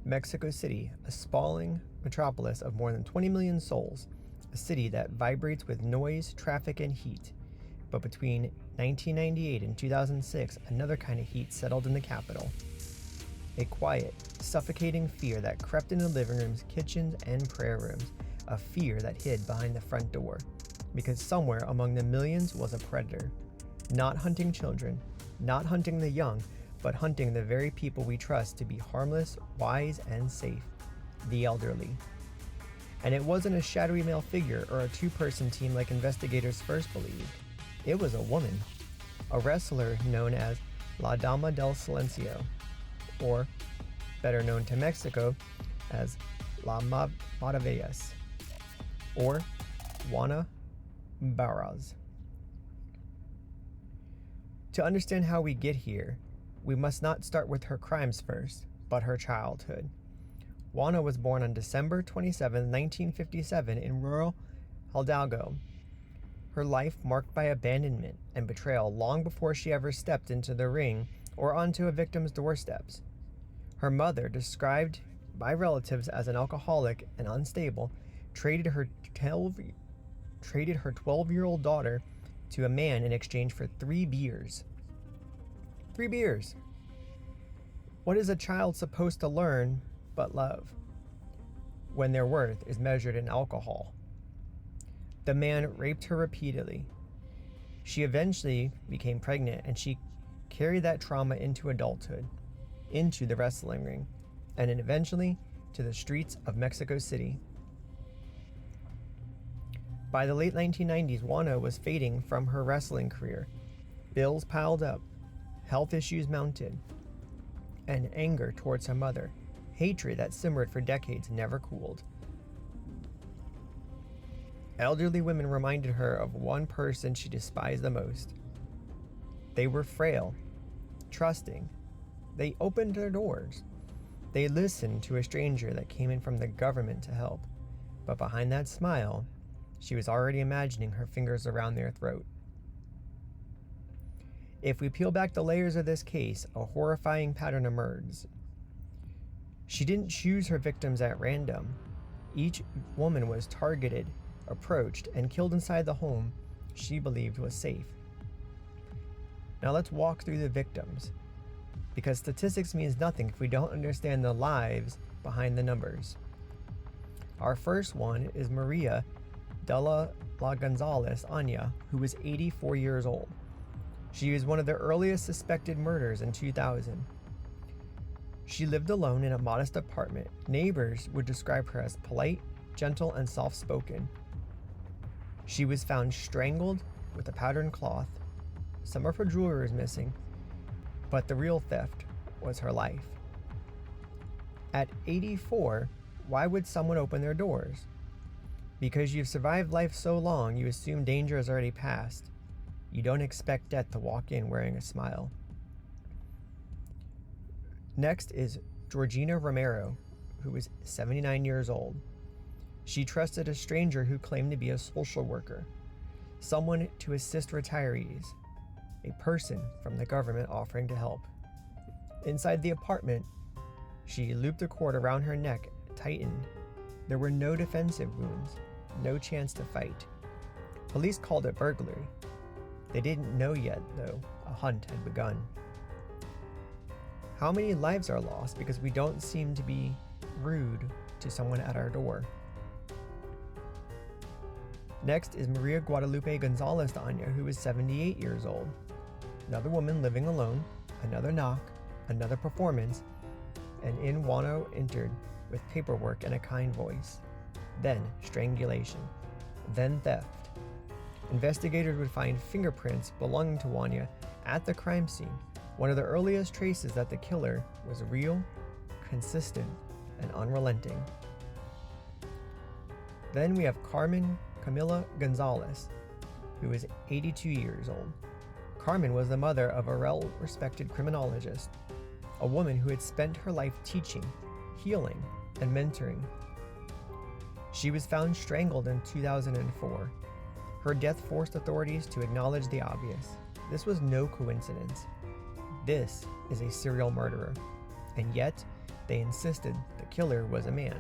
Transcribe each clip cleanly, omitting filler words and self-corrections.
Mexico City, a sprawling metropolis of more than 20 million souls, a city that vibrates with noise, traffic, and heat. But between 1998 and 2006, another kind of heat settled in the capital. A quiet, suffocating fear that crept into living rooms, kitchens, and prayer rooms, a fear that hid behind the front door, because somewhere among the millions was a predator, not hunting children, not hunting the young, but hunting the very people we trust to be harmless, wise, and safe, the elderly. And it wasn't a shadowy male figure or a two-person team like investigators first believed. It was a woman, a wrestler known as La Dama del Silencio, or better known to Mexico as La Mataviejitas, or Juana Barraza. To understand how we get here, we must not start with her crimes first, but her childhood. Juana was born on December 27, 1957 in rural Hidalgo. Her life marked by abandonment and betrayal long before she ever stepped into the ring or onto a victim's doorsteps. Her mother, described by relatives as an alcoholic and unstable, traded her 12-year-old daughter to a man in exchange for 3 beers. 3 beers! What is a child supposed to learn but love when their worth is measured in alcohol? The man raped her repeatedly. She eventually became pregnant, and she carried that trauma into adulthood, into the wrestling ring, and then eventually to the streets of Mexico City. By the late 1990s, Juana was fading from her wrestling career. Bills piled up, health issues mounted, and anger towards her mother, hatred that simmered for decades, never cooled. Elderly women reminded her of one person she despised the most. They were frail, trusting. They opened their doors. They listened to a stranger that came in from the government to help. But behind that smile, she was already imagining her fingers around their throat. If we peel back the layers of this case, a horrifying pattern emerges. She didn't choose her victims at random. Each woman was targeted, approached, and killed inside the home she believed was safe. Now let's walk through the victims, because statistics means nothing if we don't understand the lives behind the numbers. Our first one is Maria de la Gonzalez Anya, who was 84 years old. She was one of the earliest suspected murders in 2000. She lived alone in a modest apartment. Neighbors would describe her as polite, gentle, and soft-spoken. She was found strangled with a patterned cloth. Some of her jewelry was missing, but the real theft was her life. At 84, why would someone open their doors? Because you've survived life so long, you assume danger has already passed. You don't expect death to walk in wearing a smile. Next is Georgina Romero, who was 79 years old. She trusted a stranger who claimed to be a social worker, someone to assist retirees, a person from the government offering to help. Inside the apartment, she looped a cord around her neck, tightened. There were no defensive wounds, no chance to fight. Police called it burglary. They didn't know yet, though, a hunt had begun. How many lives are lost because we don't seem to be rude to someone at our door? Next is Maria Guadalupe Gonzalez Anya, who was 78 years old. Another woman living alone, another knock, another performance, and in Juana entered with paperwork and a kind voice. Then strangulation. Then theft. Investigators would find fingerprints belonging to Juana at the crime scene, one of the earliest traces that the killer was real, consistent, and unrelenting. Then we have Carmen Camila Gonzalez, who is 82 years old. Carmen was the mother of a well-respected criminologist, a woman who had spent her life teaching, healing, and mentoring. She was found strangled in 2004. Her death forced authorities to acknowledge the obvious. This was no coincidence. This is a serial murderer. And yet, They insisted the killer was a man.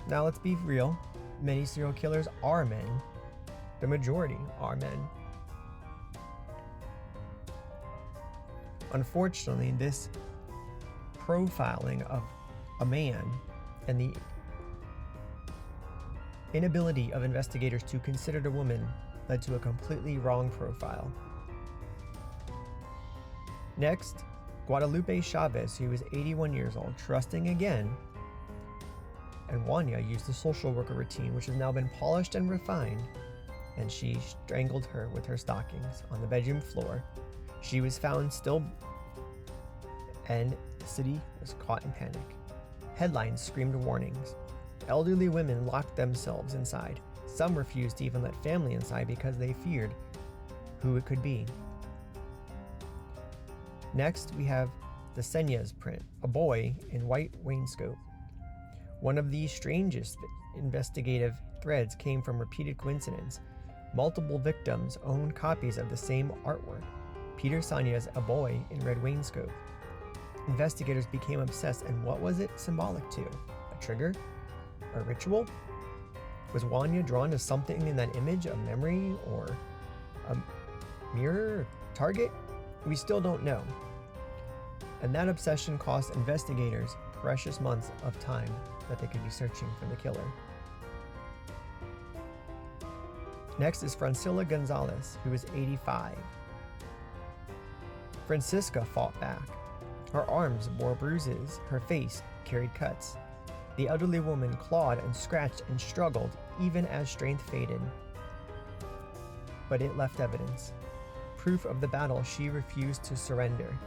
Now let's be real, many serial killers are men. The majority are men. Unfortunately, this profiling of a man and the inability of investigators to consider the woman led to a completely wrong profile. Next, Guadalupe Chavez, who was 81 years old, trusting again, and Juana used the social worker routine, which has now been polished and refined, and she strangled her with her stockings on the bedroom floor. She was found still, and the city was caught in panic. Headlines screamed warnings. Elderly women locked themselves inside. Some refused to even let family inside because they feared who it could be. Next, we have the Señas print, a boy in white wainscot. One of the strangest investigative threads came from repeated coincidence. Multiple victims owned copies of the same artwork. Peter Señas, a boy in red wainscot. Investigators became obsessed, and what was it symbolic to? A trigger? A ritual? Was Juana drawn to something in that image, a memory or a mirror, target? We still don't know. And that obsession cost investigators precious months of time that they could be searching for the killer. Next is Francila Gonzalez, who was 85. Francisca fought back. Her arms bore bruises, her face carried cuts. The elderly woman clawed and scratched and struggled even as strength faded. But it left evidence, proof of the battle she refused to surrender.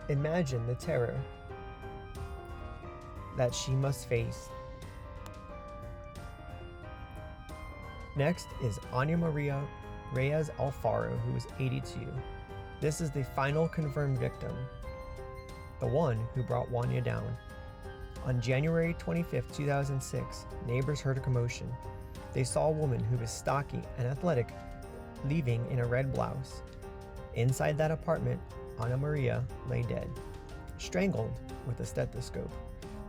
Imagine the terror that she must face. Next is Ana Maria Reyes Alfaro, who was 82. This is the final confirmed victim, the one who brought Juana down. On January 25, 2006, neighbors heard a commotion. They saw a woman who was stocky and athletic leaving in a red blouse. Inside that apartment, Ana Maria lay dead, strangled with a stethoscope,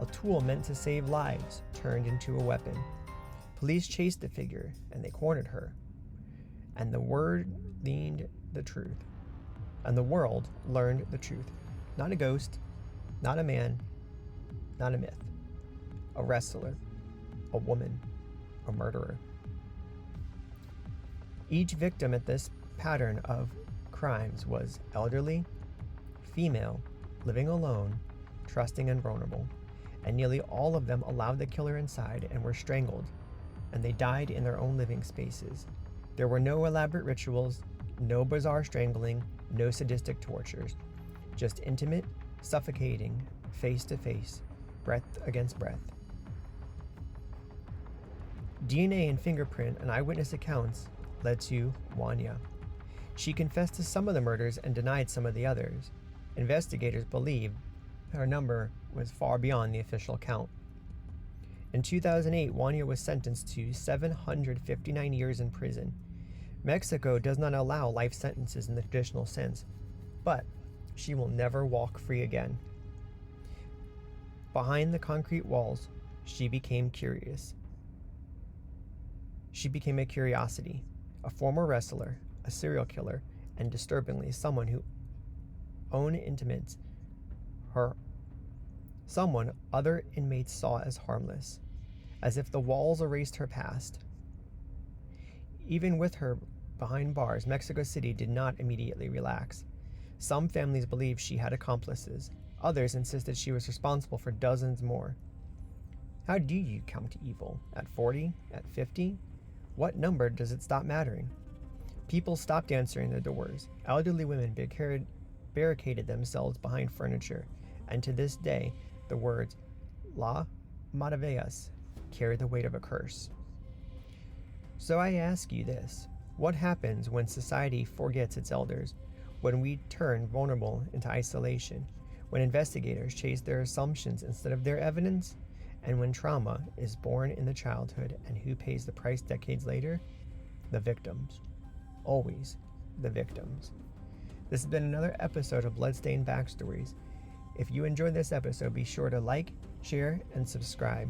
a tool meant to save lives turned into a weapon. Police chased the figure and they cornered her. And the world learned the truth. Not a ghost, not a man, not a myth. A wrestler, a woman, a murderer. Each victim at this pattern of crimes was elderly, female, living alone, trusting and vulnerable, and nearly all of them allowed the killer inside and were strangled, and they died in their own living spaces. There were no elaborate rituals, no bizarre strangling, no sadistic tortures, just intimate, suffocating, face to face, breath against breath. DNA and fingerprint and eyewitness accounts led to Juana. She confessed to some of the murders and denied some of the others. Investigators believe her number was far beyond the official count. In 2008, Juana was sentenced to 759 years in prison. Mexico does not allow life sentences in the traditional sense, but she will never walk free again. Behind the concrete walls, she became curious. She became a curiosity, a former wrestler, a serial killer, and disturbingly, someone who own intimates her, someone other inmates saw as harmless, as if the walls erased her past. Even with her behind bars, Mexico City did not immediately relax. Some families believed she had accomplices. Others insisted she was responsible for dozens more. How do you come to evil? At 40? At 50? What number does it stop mattering? People stopped answering the doors. Elderly women barricaded themselves behind furniture, and to this day, the words "La Mataviejitas" carry the weight of a curse. So I ask you this: what happens when society forgets its elders? When we turn vulnerable into isolation? When investigators chase their assumptions instead of their evidence? And when trauma is born in the childhood, and who pays the price decades later? The victims. Always the victims. This has been another episode of Bloodstained Backstories. If you enjoyed this episode, be sure to like, share, and subscribe.